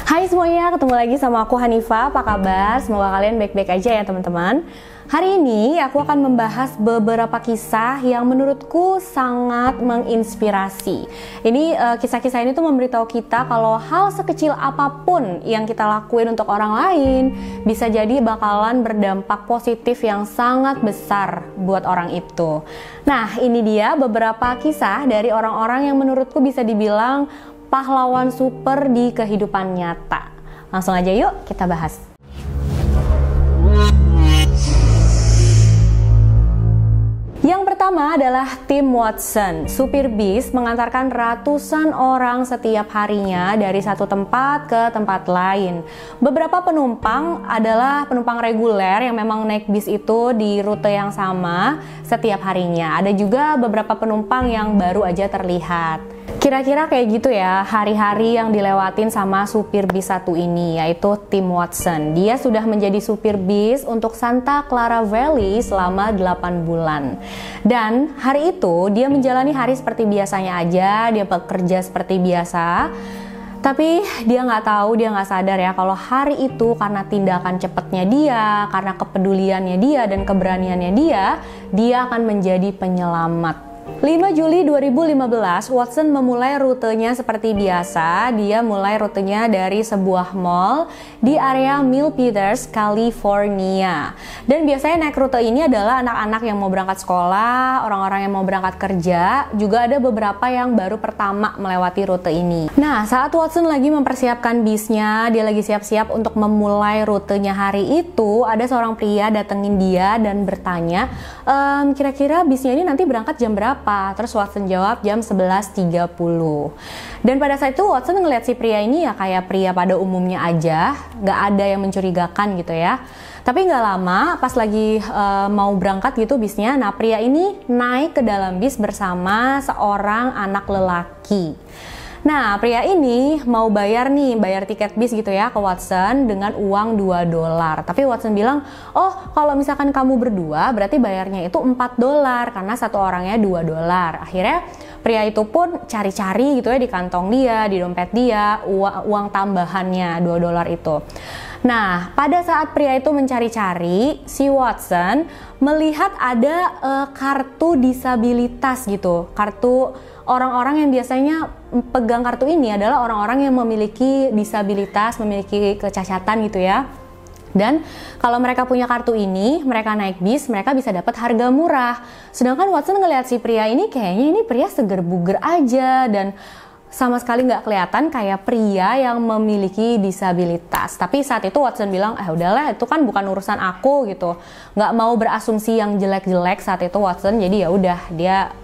Hai semuanya, ketemu lagi sama aku Hanifa. Apa kabar? Semoga kalian baik-baik aja ya teman-teman. Hari ini aku akan membahas beberapa kisah yang menurutku sangat menginspirasi. Ini kisah-kisah ini tuh memberitahu kita kalau hal sekecil apapun yang kita lakuin untuk orang lain bisa jadi bakalan berdampak positif yang sangat besar buat orang itu. Nah, ini dia beberapa kisah dari orang-orang yang menurutku bisa dibilang pahlawan super di kehidupan nyata. Langsung aja yuk kita bahas. Yang pertama adalah Tim Watson. Supir bis mengantarkan ratusan orang setiap harinya dari satu tempat ke tempat lain. Beberapa penumpang adalah penumpang reguler yang memang naik bis itu di rute yang sama setiap harinya. Ada juga beberapa penumpang yang baru aja terlihat. Kira-kira kayak gitu ya hari-hari yang dilewatin sama supir bis satu ini, yaitu Tim Watson. Dia sudah menjadi supir bis untuk Santa Clara Valley selama 8 bulan. Dan hari itu dia menjalani hari seperti biasanya aja, dia bekerja seperti biasa. Tapi dia nggak tahu, dia nggak sadar ya kalau hari itu karena tindakan cepatnya dia, karena kepeduliannya dia dan keberaniannya dia akan menjadi penyelamat. 5 Juli 2015, Watson memulai rutenya seperti biasa. Dia mulai rutenya dari sebuah mall di area Milpitas, California. Dan biasanya naik rute ini adalah anak-anak yang mau berangkat sekolah, orang-orang yang mau berangkat kerja. Juga ada beberapa yang baru pertama melewati rute ini. Nah, saat Watson lagi mempersiapkan bisnya, dia lagi siap-siap untuk memulai rutenya hari itu, ada seorang pria datengin dia dan bertanya, kira-kira bisnya ini nanti berangkat jam berapa? Terus Watson jawab jam 11.30. Dan pada saat itu Watson ngeliat si pria ini ya kayak pria pada umumnya aja, gak ada yang mencurigakan gitu ya. Tapi gak lama pas lagi mau berangkat gitu bisnya, nah pria ini naik ke dalam bis bersama seorang anak lelaki. Nah, pria ini mau bayar tiket bis gitu ya ke Watson dengan uang $2. Tapi Watson bilang, oh kalau misalkan kamu berdua berarti bayarnya itu $4 karena satu orangnya $2. Akhirnya pria itu pun cari-cari gitu ya di kantong dia, di dompet dia, uang tambahannya $2 itu. Nah, pada saat pria itu mencari-cari, si Watson melihat ada kartu disabilitas gitu, kartu orang-orang yang biasanya pegang kartu ini adalah orang-orang yang memiliki disabilitas, memiliki kecacatan gitu ya. Dan kalau mereka punya kartu ini, mereka naik bis, mereka bisa dapat harga murah. Sedangkan Watson ngelihat si pria ini kayaknya ini pria seger buger aja dan sama sekali nggak kelihatan kayak pria yang memiliki disabilitas. Tapi saat itu Watson bilang, udahlah itu kan bukan urusan aku gitu. Nggak mau berasumsi yang jelek-jelek saat itu Watson. Jadi ya udah dia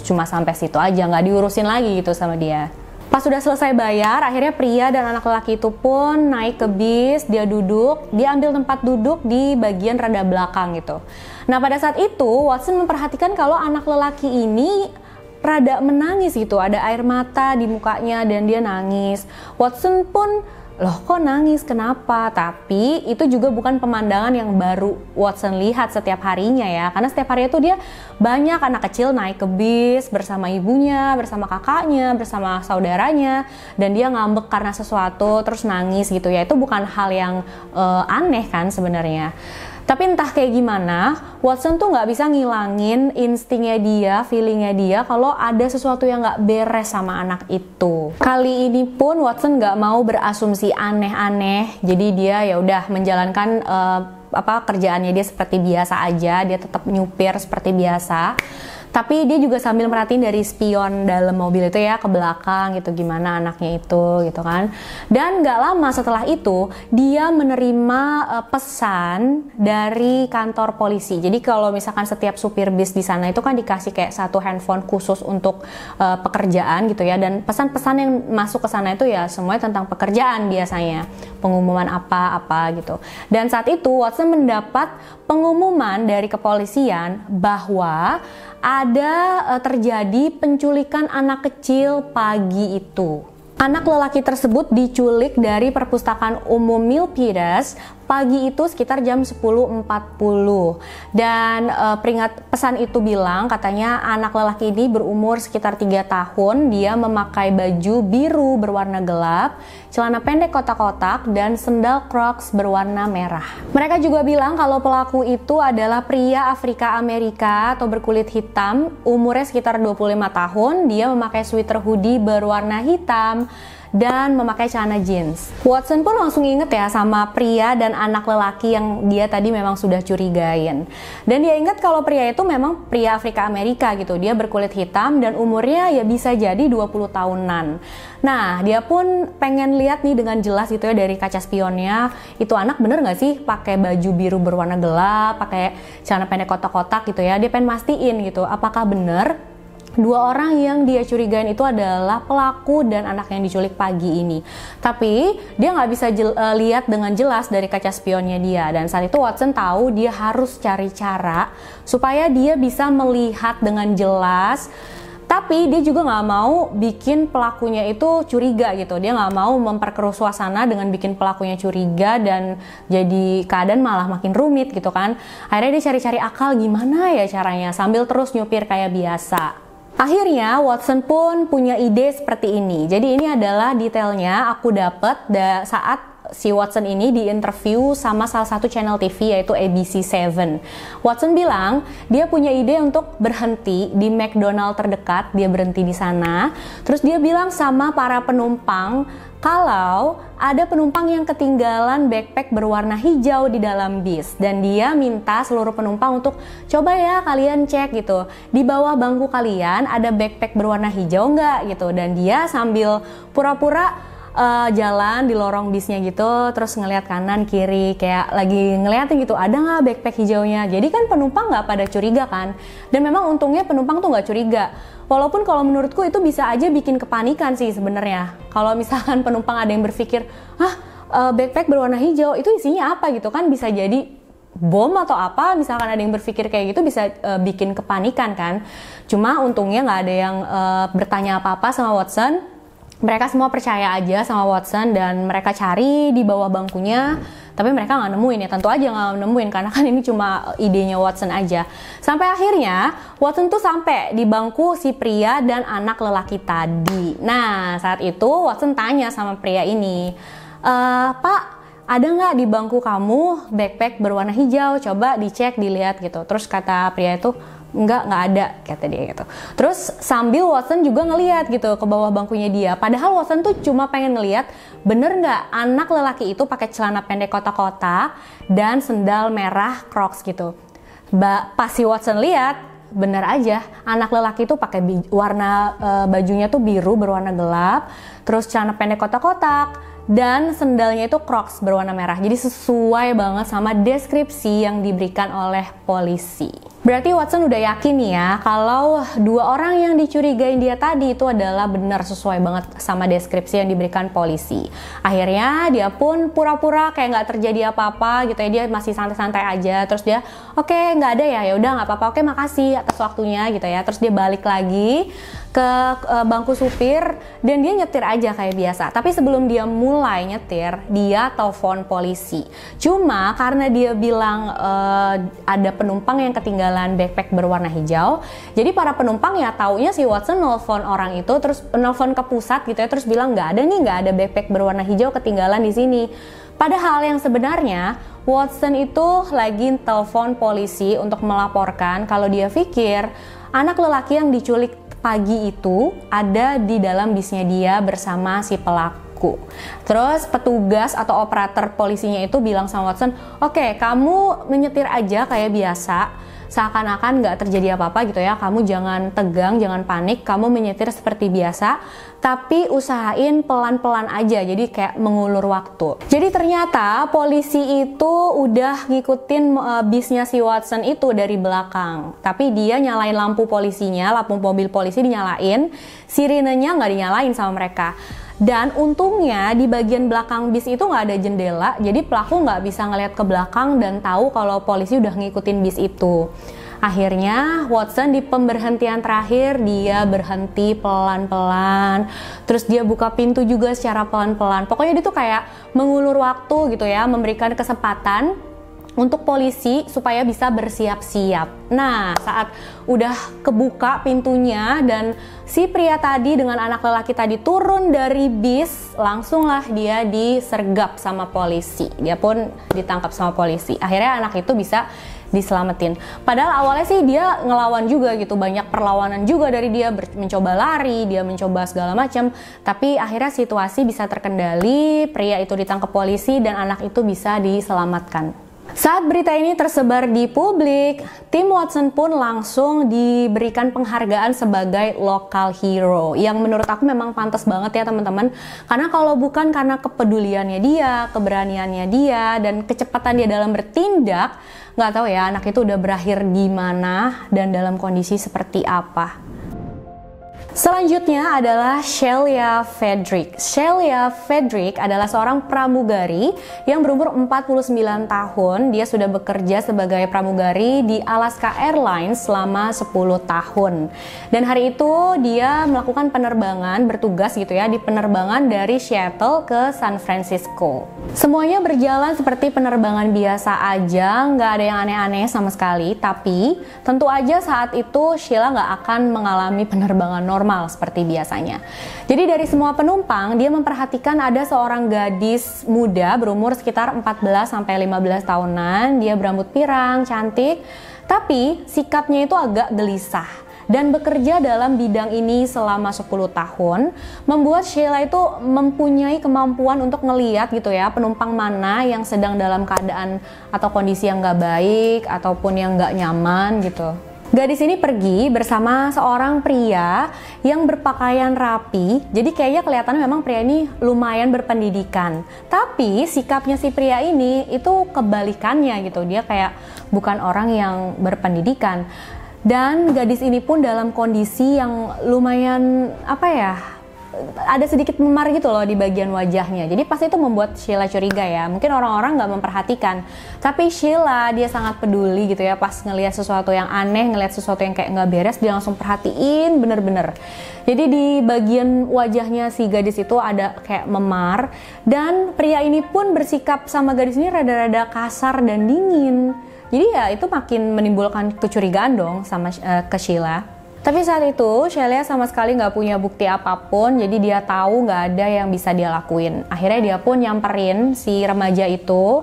cuma sampai situ aja, nggak diurusin lagi gitu sama dia. Pas sudah selesai bayar, akhirnya pria dan anak lelaki itu pun naik ke bis, dia duduk, dia ambil tempat duduk di bagian rada belakang gitu. Nah pada saat itu Watson memperhatikan kalau anak lelaki ini rada menangis gitu, ada air mata di mukanya dan dia nangis. Watson pun, loh kok nangis, kenapa? Tapi itu juga bukan pemandangan yang baru Watson lihat setiap harinya ya. Karena setiap hari itu dia banyak anak kecil naik ke bis bersama ibunya, bersama kakaknya, bersama saudaranya. Dan dia ngambek karena sesuatu terus nangis gitu ya. Itu bukan hal yang aneh kan sebenarnya. Tapi entah kayak gimana, Watson tuh nggak bisa ngilangin instingnya dia, feelingnya dia kalau ada sesuatu yang nggak beres sama anak itu. Kali ini pun Watson nggak mau berasumsi aneh-aneh, jadi dia ya udah menjalankan kerjaannya dia seperti biasa aja, dia tetap nyupir seperti biasa. Tapi dia juga sambil merhatiin dari spion dalam mobil itu ya ke belakang gitu gimana anaknya itu gitu kan. Dan gak lama setelah itu dia menerima pesan dari kantor polisi. Jadi kalau misalkan setiap supir bis di sana itu kan dikasih kayak satu handphone khusus untuk pekerjaan gitu ya. Dan pesan-pesan yang masuk ke sana itu ya semuanya tentang pekerjaan biasanya. Pengumuman apa-apa gitu. Dan saat itu Watson mendapat pengumuman dari kepolisian bahwa ada terjadi penculikan anak kecil pagi itu. Anak lelaki tersebut diculik dari perpustakaan umum Milpitas pagi itu sekitar jam 10.40. Dan pesan itu bilang katanya anak lelaki ini berumur sekitar 3 tahun, dia memakai baju biru berwarna gelap, celana pendek kotak-kotak, dan sendal Crocs berwarna merah. Mereka juga bilang kalau pelaku itu adalah pria Afrika Amerika atau berkulit hitam, umurnya sekitar 25 tahun, dia memakai sweater hoodie berwarna hitam, dan memakai celana jeans. Watson pun langsung inget ya sama pria dan anak lelaki yang dia tadi memang sudah curigain. Dan dia ingat kalau pria itu memang pria Afrika Amerika gitu. Dia berkulit hitam dan umurnya ya bisa jadi 20 tahunan. Nah, dia pun pengen lihat nih dengan jelas gitu ya dari kaca spionnya, itu anak bener gak sih pakai baju biru berwarna gelap, pakai celana pendek kotak-kotak gitu ya. Dia pengen mastiin gitu, apakah bener dua orang yang dia curigain itu adalah pelaku dan anak yang diculik pagi ini. Tapi dia nggak bisa lihat dengan jelas dari kaca spionnya dia. Dan saat itu Watson tahu dia harus cari cara supaya dia bisa melihat dengan jelas. Tapi dia juga nggak mau bikin pelakunya itu curiga gitu. Dia nggak mau memperkeruh suasana dengan bikin pelakunya curiga dan jadi keadaan malah makin rumit gitu kan. Akhirnya dia cari-cari akal gimana ya caranya sambil terus nyupir kayak biasa. Akhirnya Watson pun punya ide seperti ini. Jadi ini adalah detailnya aku dapat saat si Watson ini diinterview sama salah satu channel TV yaitu ABC7. Watson bilang dia punya ide untuk berhenti di McDonald terdekat, dia berhenti di sana. Terus dia bilang sama para penumpang kalau ada penumpang yang ketinggalan backpack berwarna hijau di dalam bis, dan dia minta seluruh penumpang untuk coba ya kalian cek gitu di bawah bangku kalian ada backpack berwarna hijau nggak gitu. Dan dia sambil pura-pura jalan di lorong bisnya gitu, terus ngelihat kanan kiri kayak lagi ngeliatin gitu, ada nggak backpack hijaunya. Jadi kan penumpang nggak pada curiga kan, dan memang untungnya penumpang tuh nggak curiga. Walaupun kalau menurutku itu bisa aja bikin kepanikan sih sebenarnya. Kalau misalkan penumpang ada yang berpikir, backpack berwarna hijau itu isinya apa gitu kan, bisa jadi bom atau apa. Misalkan ada yang berpikir kayak gitu bisa bikin kepanikan kan. Cuma untungnya nggak ada yang bertanya apa-apa sama Watson. Mereka semua percaya aja sama Watson dan mereka cari di bawah bangkunya, tapi mereka nggak nemuin ya, tentu aja nggak nemuin karena kan ini cuma idenya Watson aja. Sampai akhirnya Watson tuh sampai di bangku si pria dan anak lelaki tadi. Nah saat itu Watson tanya sama pria ini, Pak, ada nggak di bangku kamu backpack berwarna hijau? Coba dicek, dilihat gitu. Terus kata pria itu, nggak ada, kata dia gitu. Terus sambil Watson juga ngeliat gitu ke bawah bangkunya dia. Padahal Watson tuh cuma pengen ngeliat bener nggak anak lelaki itu pakai celana pendek kotak-kotak dan sendal merah Crocs gitu. Pas si Watson lihat, bener aja anak lelaki itu pakai warna bajunya tuh biru berwarna gelap, terus celana pendek kotak-kotak dan sendalnya itu Crocs berwarna merah. Jadi sesuai banget sama deskripsi yang diberikan oleh polisi. Berarti Watson udah yakin nih ya kalau dua orang yang dicurigain dia tadi itu adalah benar sesuai banget sama deskripsi yang diberikan polisi. Akhirnya dia pun pura-pura kayak nggak terjadi apa-apa gitu ya, dia masih santai-santai aja. Terus dia oke, nggak ada ya udah nggak apa-apa, oke makasih atas waktunya gitu ya. Terus dia balik lagi ke bangku supir dan dia nyetir aja kayak biasa. Tapi sebelum dia mulai nyetir, dia telepon polisi. Cuma karena dia bilang ada penumpang yang ketinggalan backpack berwarna hijau, jadi para penumpang ya taunya si Watson nelfon orang itu, terus nelfon ke pusat gitu ya, terus bilang nggak ada backpack berwarna hijau ketinggalan di sini. Padahal yang sebenarnya Watson itu lagi telepon polisi untuk melaporkan kalau dia pikir anak lelaki yang diculik pagi itu ada di dalam bisnya dia bersama si pelaku. Terus petugas atau operator polisinya itu bilang sama Watson, oke, kamu menyetir aja kayak biasa, seakan-akan nggak terjadi apa-apa gitu ya, kamu jangan tegang, jangan panik, kamu menyetir seperti biasa, tapi usahain pelan-pelan aja, jadi kayak mengulur waktu. Jadi ternyata polisi itu udah ngikutin bisnya si Watson itu dari belakang, tapi dia nyalain lampu polisinya, lampu mobil polisi dinyalain, sirenenya nggak dinyalain sama mereka. Dan untungnya di bagian belakang bis itu nggak ada jendela, jadi pelaku nggak bisa ngeliat ke belakang dan tahu kalau polisi udah ngikutin bis itu. Akhirnya Watson di pemberhentian terakhir dia berhenti pelan-pelan, terus dia buka pintu juga secara pelan-pelan. Pokoknya dia tuh kayak mengulur waktu gitu ya, memberikan kesempatan untuk polisi supaya bisa bersiap-siap. Nah, saat udah kebuka pintunya dan si pria tadi dengan anak lelaki tadi turun dari bis, langsunglah dia disergap sama polisi. Dia pun ditangkap sama polisi. Akhirnya anak itu bisa diselamatin. Padahal awalnya sih dia ngelawan juga gitu, banyak perlawanan juga dari dia, mencoba lari, dia mencoba segala macam. Tapi akhirnya situasi bisa terkendali, pria itu ditangkap polisi dan anak itu bisa diselamatkan. Saat berita ini tersebar di publik, tim Watson pun langsung diberikan penghargaan sebagai local hero, yang menurut aku memang pantas banget ya teman-teman. Karena kalau bukan karena kepeduliannya dia, keberaniannya dia, dan kecepatan dia dalam bertindak, nggak tahu ya anak itu udah berakhir gimana dan dalam kondisi seperti apa. Selanjutnya adalah Shelia Frederick. Shelia Frederick adalah seorang pramugari yang berumur 49 tahun. Dia sudah bekerja sebagai pramugari di Alaska Airlines selama 10 tahun. Dan hari itu dia melakukan penerbangan, bertugas gitu ya, di penerbangan dari Seattle ke San Francisco. Semuanya berjalan seperti penerbangan biasa aja, nggak ada yang aneh-aneh sama sekali. Tapi tentu aja saat itu Sheila nggak akan mengalami penerbangan normal seperti biasanya. Jadi dari semua penumpang, dia memperhatikan ada seorang gadis muda berumur sekitar 14-15 tahunan. Dia berambut pirang, cantik, tapi sikapnya itu agak gelisah. Dan bekerja dalam bidang ini selama 10 tahun membuat Sheila itu mempunyai kemampuan untuk ngeliat gitu ya, penumpang mana yang sedang dalam keadaan atau kondisi yang nggak baik ataupun yang nggak nyaman gitu. Gadis ini pergi bersama seorang pria yang berpakaian rapi. Jadi kayaknya kelihatannya memang pria ini lumayan berpendidikan. Tapi sikapnya si pria ini itu kebalikannya gitu. Dia kayak bukan orang yang berpendidikan. Dan gadis ini pun dalam kondisi yang lumayan ada sedikit memar gitu loh di bagian wajahnya. Jadi pasti itu membuat Sheila curiga ya. Mungkin orang-orang nggak memperhatikan, tapi Sheila dia sangat peduli gitu ya. Pas ngelihat sesuatu yang aneh, ngelihat sesuatu yang kayak nggak beres, dia langsung perhatiin bener-bener. Jadi di bagian wajahnya si gadis itu ada kayak memar, dan pria ini pun bersikap sama gadis ini rada-rada kasar dan dingin. Jadi ya itu makin menimbulkan kecurigaan dong sama ke Sheila. Tapi saat itu Sheila sama sekali nggak punya bukti apapun, jadi dia tahu nggak ada yang bisa dia lakuin. Akhirnya dia pun nyamperin si remaja itu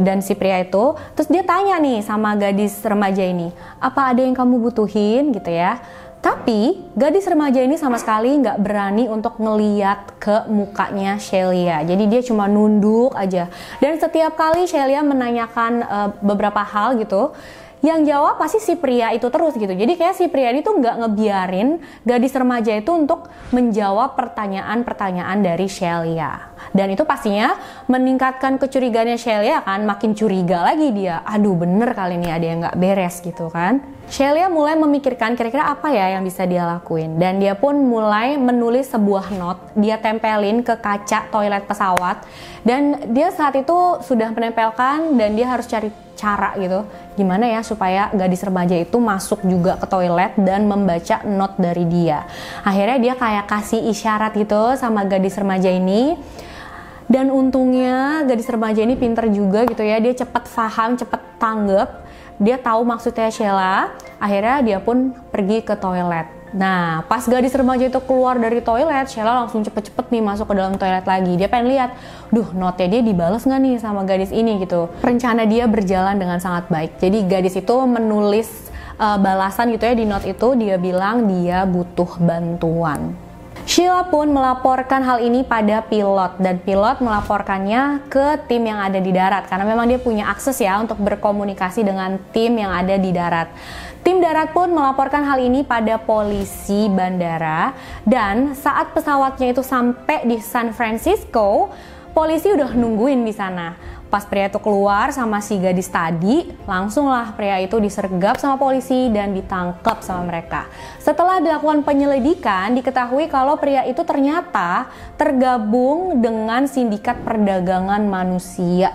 dan si pria itu, terus dia tanya nih sama gadis remaja ini, apa ada yang kamu butuhin gitu ya. Tapi gadis remaja ini sama sekali nggak berani untuk ngeliat ke mukanya Sheila. Jadi dia cuma nunduk aja. Dan setiap kali Sheila menanyakan beberapa hal gitu, yang jawab pasti si pria itu terus gitu. Jadi kayak si pria ini tuh nggak ngebiarin gadis remaja itu untuk menjawab pertanyaan-pertanyaan dari Sheila. Dan itu pastinya meningkatkan kecurigaannya Sheila kan, makin curiga lagi dia. Aduh bener kali ini ada yang nggak beres gitu kan. Sheila mulai memikirkan kira-kira apa ya yang bisa dia lakuin. Dan dia pun mulai menulis sebuah note, dia tempelin ke kaca toilet pesawat. Dan dia saat itu sudah menempelkan dan dia harus cari cara gitu, gimana ya supaya gadis remaja itu masuk juga ke toilet dan membaca note dari dia. Akhirnya dia kayak kasih isyarat gitu sama gadis remaja ini. Dan untungnya gadis remaja ini pinter juga gitu ya, dia cepet paham, cepet tanggap. Dia tahu maksudnya Sheila. Akhirnya dia pun pergi ke toilet. Nah, pas gadis remaja itu keluar dari toilet, Sheila langsung cepet-cepet nih masuk ke dalam toilet lagi. Dia pengen lihat, note-nya dia dibales nggak nih sama gadis ini gitu. Rencana dia berjalan dengan sangat baik. Jadi gadis itu menulis balasan gitu ya di note itu, dia bilang dia butuh bantuan. Sheila pun melaporkan hal ini pada pilot, dan pilot melaporkannya ke tim yang ada di darat karena memang dia punya akses ya untuk berkomunikasi dengan tim yang ada di darat. Tim darat pun melaporkan hal ini pada polisi bandara, dan saat pesawatnya itu sampai di San Francisco, polisi udah nungguin di sana. Pas pria itu keluar sama si gadis tadi, langsunglah pria itu disergap sama polisi dan ditangkap sama mereka. Setelah dilakukan penyelidikan, diketahui kalau pria itu ternyata tergabung dengan sindikat perdagangan manusia.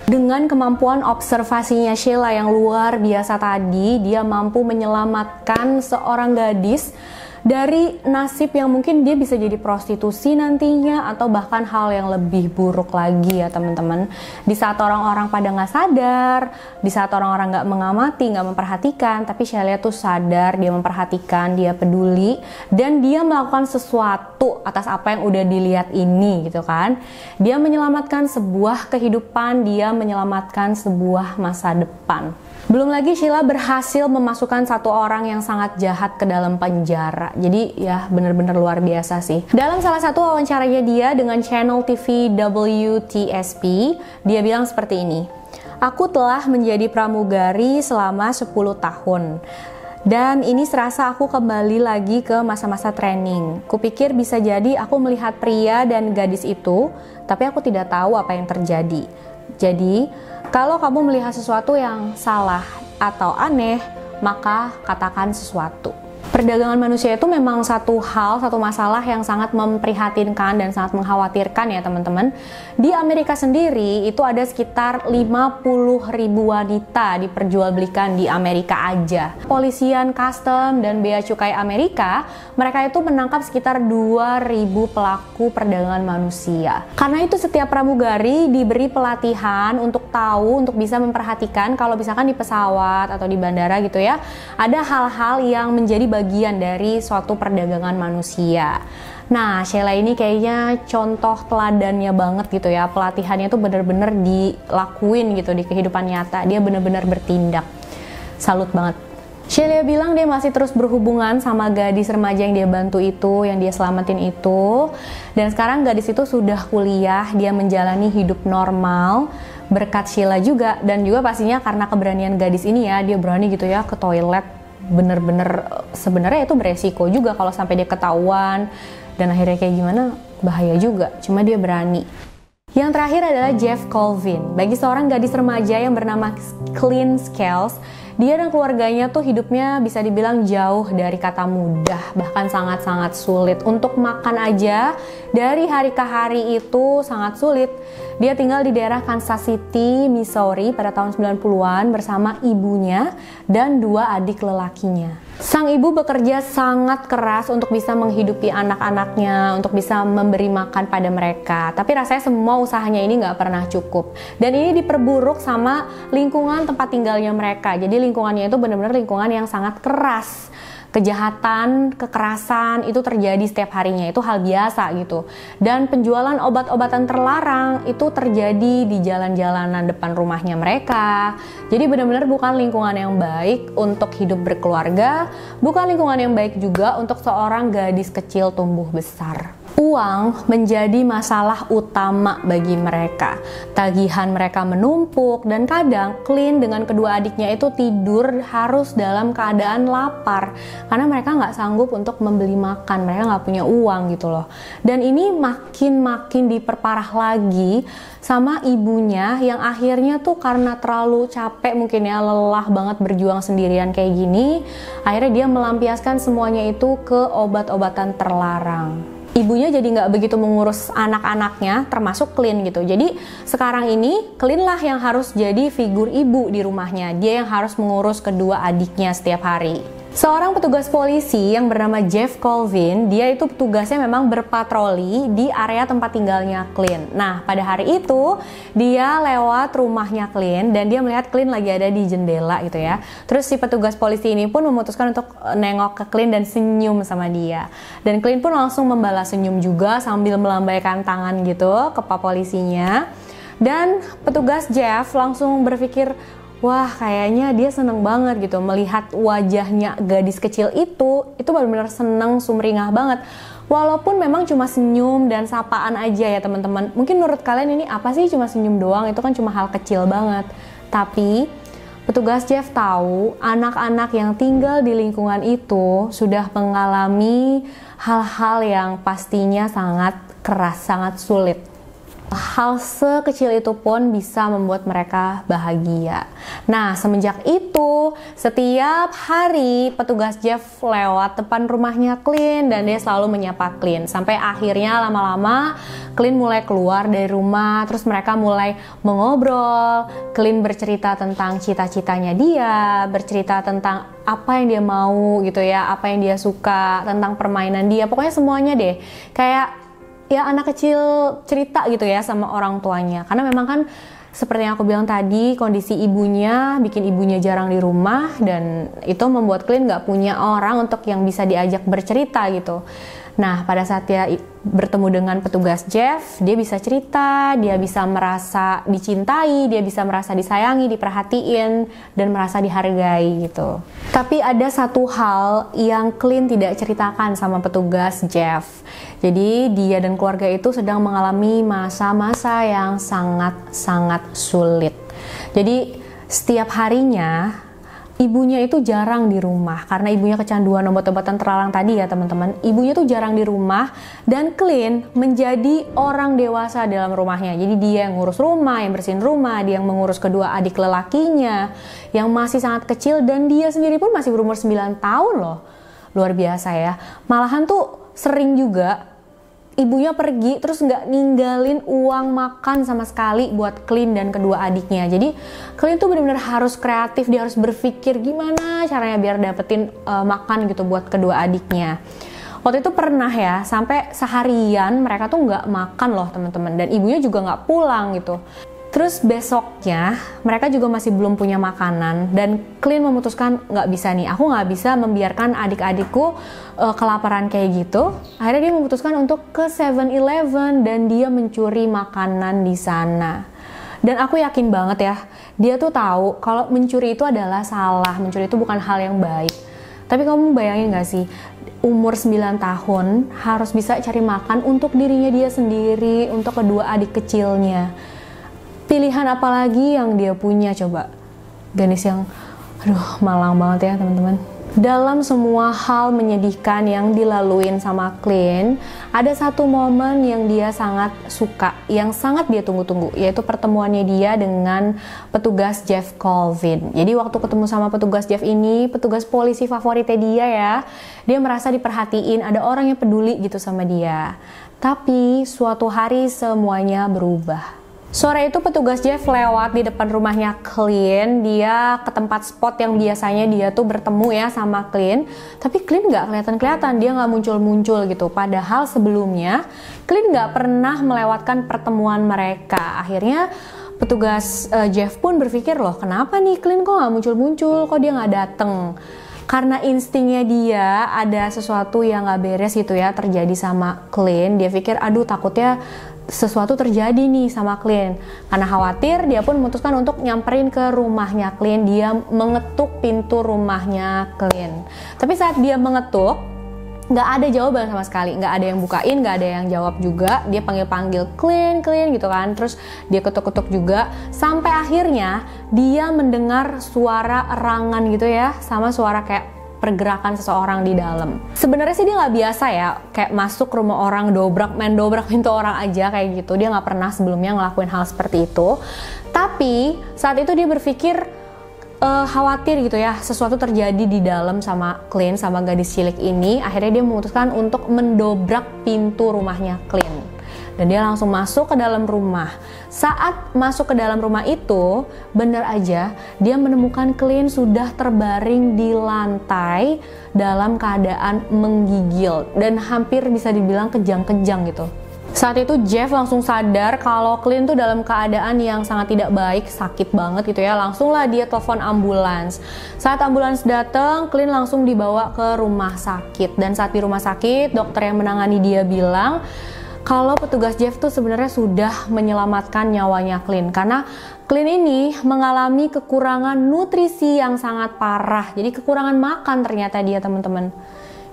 Dengan kemampuan observasinya Sheila yang luar biasa tadi, dia mampu menyelamatkan seorang gadis dari nasib yang mungkin dia bisa jadi prostitusi nantinya, atau bahkan hal yang lebih buruk lagi ya teman-teman. Di saat orang-orang pada nggak sadar, di saat orang-orang nggak mengamati, nggak memperhatikan, tapi Sheila tuh sadar, dia memperhatikan, dia peduli, dan dia melakukan sesuatu atas apa yang udah dilihat ini gitu kan. Dia menyelamatkan sebuah kehidupan, dia menyelamatkan sebuah masa depan. Belum lagi Sheila berhasil memasukkan satu orang yang sangat jahat ke dalam penjara. Jadi ya bener-bener luar biasa sih. Dalam salah satu wawancaranya dia dengan channel TV WTSP, dia bilang seperti ini. Aku telah menjadi pramugari selama 10 tahun. Dan ini serasa aku kembali lagi ke masa-masa training. Kupikir bisa jadi aku melihat pria dan gadis itu, tapi aku tidak tahu apa yang terjadi. Jadi, kalau kamu melihat sesuatu yang salah atau aneh, maka katakan sesuatu. Perdagangan manusia itu memang satu masalah yang sangat memprihatinkan dan sangat mengkhawatirkan ya teman-teman. Di Amerika sendiri itu ada sekitar 50.000 wanita diperjualbelikan di Amerika aja. Polisian Custom dan Bea Cukai Amerika, mereka itu menangkap sekitar 2.000 pelaku perdagangan manusia. Karena itu setiap pramugari diberi pelatihan untuk tahu, untuk bisa memperhatikan kalau misalkan di pesawat atau di bandara gitu ya, ada hal-hal yang menjadi bagian dari suatu perdagangan manusia. Nah, Sheila ini kayaknya contoh teladannya banget gitu ya. Pelatihannya tuh bener-bener dilakuin gitu di kehidupan nyata. Dia bener-bener bertindak. Salut banget. Sheila bilang dia masih terus berhubungan sama gadis remaja yang dia bantu itu, yang dia selamatin itu. Dan sekarang gadis itu sudah kuliah, dia menjalani hidup normal berkat Sheila juga. Dan juga pastinya karena keberanian gadis ini ya, dia berani gitu ya ke toilet. Bener-bener sebenarnya itu beresiko juga kalau sampai dia ketahuan dan akhirnya kayak gimana, bahaya juga, cuma dia berani. Yang terakhir adalah Jeff Colvin. Bagi seorang gadis remaja yang bernama Clean Scales, dia dan keluarganya tuh hidupnya bisa dibilang jauh dari kata mudah, bahkan sangat-sangat sulit. Untuk makan aja dari hari ke hari itu sangat sulit. Dia tinggal di daerah Kansas City, Missouri pada tahun 90-an bersama ibunya dan 2 adik lelakinya. Sang ibu bekerja sangat keras untuk bisa menghidupi anak-anaknya, untuk bisa memberi makan pada mereka. Tapi rasanya semua usahanya ini nggak pernah cukup. Dan ini diperburuk sama lingkungan tempat tinggalnya mereka. Jadi lingkungannya itu benar-benar lingkungan yang sangat keras. Kejahatan, kekerasan itu terjadi setiap harinya, itu hal biasa gitu. Dan penjualan obat-obatan terlarang itu terjadi di jalan-jalanan depan rumahnya mereka. Jadi benar-benar bukan lingkungan yang baik untuk hidup berkeluarga, bukan lingkungan yang baik juga untuk seorang gadis kecil tumbuh besar. Uang menjadi masalah utama bagi mereka. Tagihan mereka menumpuk dan kadang Clint dengan kedua adiknya itu tidur harus dalam keadaan lapar karena mereka nggak sanggup untuk membeli makan, mereka nggak punya uang gitu loh. Dan ini makin diperparah lagi sama ibunya yang akhirnya tuh karena terlalu capek mungkin ya, lelah banget berjuang sendirian kayak gini, akhirnya dia melampiaskan semuanya itu ke obat-obatan terlarang. Ibunya jadi nggak begitu mengurus anak-anaknya, termasuk Clint gitu. Jadi sekarang ini Clint lah yang harus jadi figur ibu di rumahnya. Dia yang harus mengurus kedua adiknya setiap hari. Seorang petugas polisi yang bernama Jeff Colvin, dia itu tugasnya memang berpatroli di area tempat tinggalnya Clint. Nah, pada hari itu dia lewat rumahnya Clint dan dia melihat Clint lagi ada di jendela gitu ya. Terus si petugas polisi ini pun memutuskan untuk nengok ke Clint dan senyum sama dia. Dan Clint pun langsung membalas senyum juga sambil melambaikan tangan gitu ke pak polisinya. Dan petugas Jeff langsung berpikir, wah kayaknya dia seneng banget gitu melihat wajahnya gadis kecil itu benar-benar seneng, sumringah banget. Walaupun memang cuma senyum dan sapaan aja ya teman-teman. Mungkin menurut kalian ini apa sih, cuma senyum doang, itu kan cuma hal kecil banget. Tapi petugas Jeff tahu anak-anak yang tinggal di lingkungan itu sudah mengalami hal-hal yang pastinya sangat keras, sangat sulit. Hal sekecil itu pun bisa membuat mereka bahagia. Nah, semenjak itu, setiap hari petugas Jeff lewat depan rumahnya Clint dan dia selalu menyapa Clint. Sampai akhirnya lama-lama Clint mulai keluar dari rumah, terus mereka mulai mengobrol. Clint bercerita tentang cita-citanya dia, bercerita tentang apa yang dia mau gitu ya, apa yang dia suka, tentang permainan dia, pokoknya semuanya deh. Kayak ya anak kecil cerita gitu ya sama orang tuanya. Karena memang kan seperti yang aku bilang tadi, kondisi ibunya bikin ibunya jarang di rumah dan itu membuat Clint gak punya orang untuk yang bisa diajak bercerita gitu. Nah, pada saat dia bertemu dengan petugas Jeff, dia bisa cerita, dia bisa merasa dicintai, dia bisa merasa disayangi, diperhatiin, dan merasa dihargai gitu. Tapi ada satu hal yang Clint tidak ceritakan sama petugas Jeff. Jadi dia dan keluarga itu sedang mengalami masa-masa yang sangat-sangat sulit. Jadi setiap harinya ibunya itu jarang di rumah karena ibunya kecanduan obat-obatan terlarang tadi ya teman-teman. Ibunya tuh jarang di rumah dan Clint menjadi orang dewasa dalam rumahnya. Jadi dia yang ngurus rumah, yang bersihin rumah, dia yang mengurus kedua adik lelakinya yang masih sangat kecil dan dia sendiri pun masih berumur 9 tahun loh. Luar biasa ya. Malahan tuh sering juga ibunya pergi terus nggak ninggalin uang makan sama sekali buat Clint dan kedua adiknya. Jadi Clint tuh benar-benar harus kreatif, dia harus berpikir gimana caranya biar dapetin makan gitu buat kedua adiknya. Waktu itu pernah ya sampai seharian mereka tuh nggak makan loh teman-teman, dan ibunya juga nggak pulang gitu. Terus besoknya mereka juga masih belum punya makanan dan Clint memutuskan nggak bisa nih, aku nggak bisa membiarkan adik-adikku kelaparan kayak gitu. Akhirnya dia memutuskan untuk ke 7-Eleven dan dia mencuri makanan di sana. Dan aku yakin banget ya, dia tuh tahu kalau mencuri itu adalah salah, mencuri itu bukan hal yang baik. Tapi kamu bayangin gak sih, umur 9 tahun harus bisa cari makan untuk dirinya dia sendiri, untuk kedua adik kecilnya. Pilihan apa lagi yang dia punya coba? Gadis yang malang banget ya teman-teman. Dalam semua hal menyedihkan yang dilaluin sama Clint, ada satu momen yang dia sangat suka, yang sangat dia tunggu-tunggu, yaitu pertemuannya dia dengan petugas Jeff Colvin. Jadi waktu ketemu sama petugas Jeff ini, petugas polisi favoritnya dia ya, dia merasa diperhatiin, ada orang yang peduli gitu sama dia. Tapi suatu hari semuanya berubah. Sore itu petugas Jeff lewat di depan rumahnya Clint. Dia ke tempat spot yang biasanya dia tuh bertemu ya sama Clint. Tapi Clint nggak kelihatan-kelihatan, dia nggak muncul-muncul gitu. Padahal sebelumnya Clint nggak pernah melewatkan pertemuan mereka. Akhirnya petugas Jeff pun berpikir, loh kenapa nih Clint kok nggak muncul-muncul, kok dia nggak dateng. Karena instingnya dia ada sesuatu yang nggak beres gitu ya terjadi sama Clint. Dia pikir aduh takutnya sesuatu terjadi nih sama Clint. Karena khawatir, dia pun memutuskan untuk nyamperin ke rumahnya Clint. Dia mengetuk pintu rumahnya Clint. Tapi saat dia mengetuk, nggak ada jawaban sama sekali, nggak ada yang bukain, nggak ada yang jawab juga. Dia panggil-panggil Clint gitu kan, terus dia ketuk-ketuk juga, sampai akhirnya dia mendengar suara erangan gitu ya, sama suara kayak pergerakan seseorang di dalam. Sebenarnya sih dia nggak biasa ya, kayak masuk rumah orang, main dobrak pintu orang aja kayak gitu. Dia nggak pernah sebelumnya ngelakuin hal seperti itu. Tapi saat itu dia berpikir khawatir gitu ya, sesuatu terjadi di dalam sama Clint, sama gadis cilik ini. Akhirnya dia memutuskan untuk mendobrak pintu rumahnya Clint. Dan dia langsung masuk ke dalam rumah. Saat masuk ke dalam rumah itu, bener aja dia menemukan Clint sudah terbaring di lantai dalam keadaan menggigil dan hampir bisa dibilang kejang-kejang gitu. Saat itu Jeff langsung sadar kalau Clint tuh dalam keadaan yang sangat tidak baik, sakit banget gitu ya. Langsunglah dia telepon ambulans. Saat ambulans datang, Clint langsung dibawa ke rumah sakit. Dan saat di rumah sakit, dokter yang menangani dia bilang kalau petugas Jeff tuh sebenarnya sudah menyelamatkan nyawanya Clint. Karena Clint ini mengalami kekurangan nutrisi yang sangat parah. Jadi kekurangan makan ternyata dia teman-teman.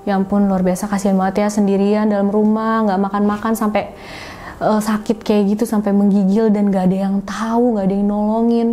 Ya ampun, luar biasa, kasihan banget ya, sendirian dalam rumah, nggak makan-makan sampai sakit kayak gitu, sampai menggigil dan nggak ada yang tahu, nggak ada yang nolongin.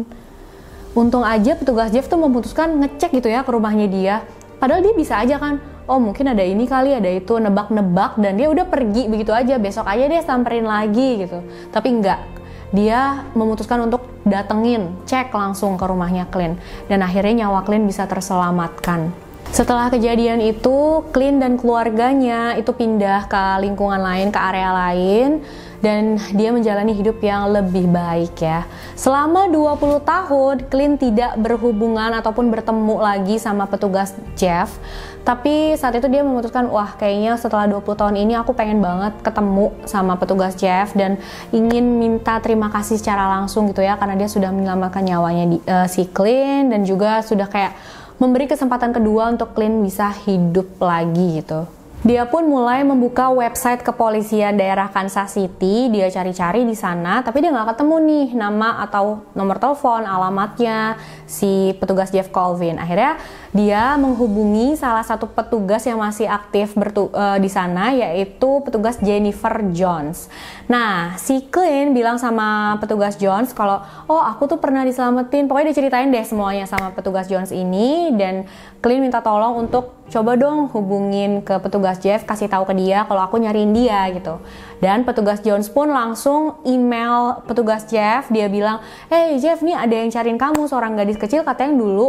Untung aja petugas Jeff tuh memutuskan ngecek gitu ya ke rumahnya dia. Padahal dia bisa aja kan, oh mungkin ada ini kali, ada itu, nebak-nebak, dan dia udah pergi begitu aja, besok aja dia samperin lagi gitu. Tapi enggak, dia memutuskan untuk datengin, cek langsung ke rumahnya Clint, dan akhirnya nyawa Clint bisa terselamatkan. Setelah kejadian itu, Clint dan keluarganya itu pindah ke lingkungan lain, ke area lain, dan dia menjalani hidup yang lebih baik ya. Selama 20 tahun, Clint tidak berhubungan ataupun bertemu lagi sama petugas Jeff. Tapi saat itu dia memutuskan, wah kayaknya setelah 20 tahun ini aku pengen banget ketemu sama petugas Jeff dan ingin minta terima kasih secara langsung gitu ya, karena dia sudah menyelamatkan nyawanya si Clint, dan juga sudah kayak memberi kesempatan kedua untuk Clint bisa hidup lagi gitu. Dia pun mulai membuka website kepolisian daerah Kansas City. Dia cari-cari di sana, tapi dia nggak ketemu nih nama atau nomor telepon, alamatnya si petugas Jeff Colvin. Akhirnya dia menghubungi salah satu petugas yang masih aktif di sana, yaitu petugas Jennifer Jones. Nah, si Clint bilang sama petugas Jones kalau, oh aku tuh pernah diselamatin. Pokoknya diceritain deh semuanya sama petugas Jones ini, dan Clint minta tolong untuk coba dong hubungin ke petugas Jeff, kasih tahu ke dia kalau aku nyariin dia gitu. Dan petugas Jones pun langsung email petugas Jeff, dia bilang, hey Jeff, nih ada yang cariin kamu, seorang gadis kecil katanya yang dulu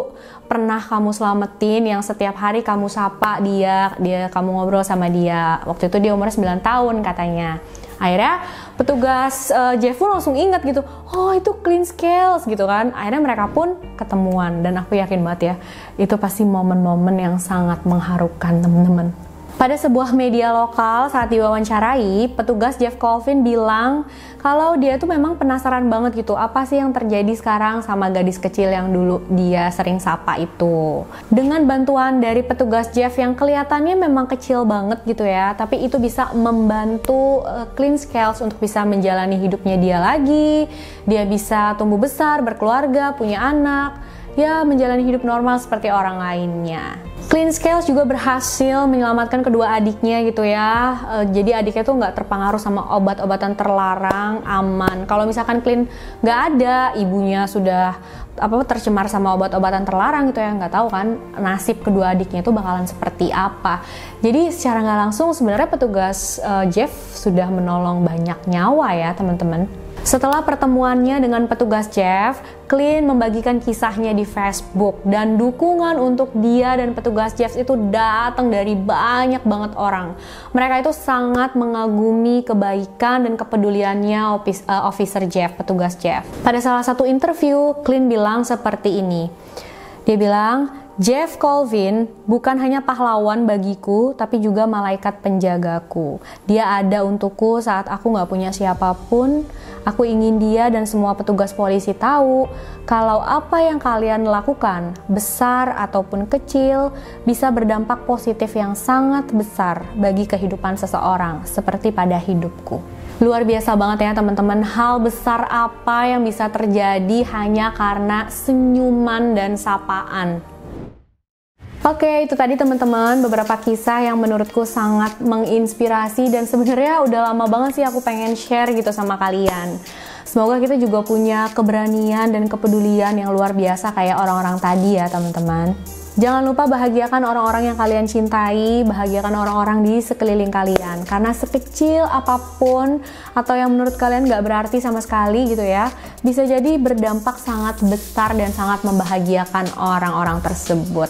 pernah kamu selamatin, yang setiap hari kamu sapa dia kamu ngobrol sama dia. Waktu itu dia umur 9 tahun katanya. Akhirnya petugas Jeff pun langsung ingat gitu, oh itu Clint Scales gitu kan. Akhirnya mereka pun ketemuan, dan aku yakin banget ya, itu pasti momen-momen yang sangat mengharukan teman-teman. Pada sebuah media lokal saat diwawancarai, petugas Jeff Colvin bilang kalau dia tuh memang penasaran banget gitu, apa sih yang terjadi sekarang sama gadis kecil yang dulu dia sering sapa itu. Dengan bantuan dari petugas Jeff yang kelihatannya memang kecil banget gitu ya, tapi itu bisa membantu Clint Scales untuk bisa menjalani hidupnya dia lagi. Dia bisa tumbuh besar, berkeluarga, punya anak, ya menjalani hidup normal seperti orang lainnya. Clint Scales juga berhasil menyelamatkan kedua adiknya gitu ya. Jadi adiknya tuh nggak terpengaruh sama obat-obatan terlarang, aman. Kalau misalkan Clint nggak ada, ibunya sudah tercemar sama obat-obatan terlarang gitu ya, nggak tahu kan nasib kedua adiknya tuh bakalan seperti apa. Jadi secara nggak langsung sebenarnya petugas Jeff sudah menolong banyak nyawa ya teman-teman. Setelah pertemuannya dengan petugas Jeff, Clint membagikan kisahnya di Facebook, dan dukungan untuk dia dan petugas Jeff itu datang dari banyak banget orang. Mereka itu sangat mengagumi kebaikan dan kepeduliannya Officer Jeff, petugas Jeff. Pada salah satu interview, Clint bilang seperti ini. Dia bilang, Jeff Colvin bukan hanya pahlawan bagiku, tapi juga malaikat penjagaku. Dia ada untukku saat aku gak punya siapapun. Aku ingin dia dan semua petugas polisi tahu kalau apa yang kalian lakukan, besar ataupun kecil, bisa berdampak positif yang sangat besar bagi kehidupan seseorang, seperti pada hidupku. Luar biasa banget ya teman-teman, hal besar apa yang bisa terjadi hanya karena senyuman dan sapaan. Oke, itu tadi teman-teman beberapa kisah yang menurutku sangat menginspirasi, dan sebenarnya udah lama banget sih aku pengen share gitu sama kalian. Semoga kita juga punya keberanian dan kepedulian yang luar biasa kayak orang-orang tadi ya teman-teman. Jangan lupa bahagiakan orang-orang yang kalian cintai, bahagiakan orang-orang di sekeliling kalian. Karena sekecil apapun atau yang menurut kalian gak berarti sama sekali gitu ya, bisa jadi berdampak sangat besar dan sangat membahagiakan orang-orang tersebut.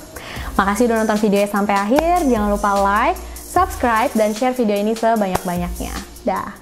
Makasih udah nonton videonya sampai akhir. Jangan lupa like, subscribe, dan share video ini sebanyak-banyaknya. Dah.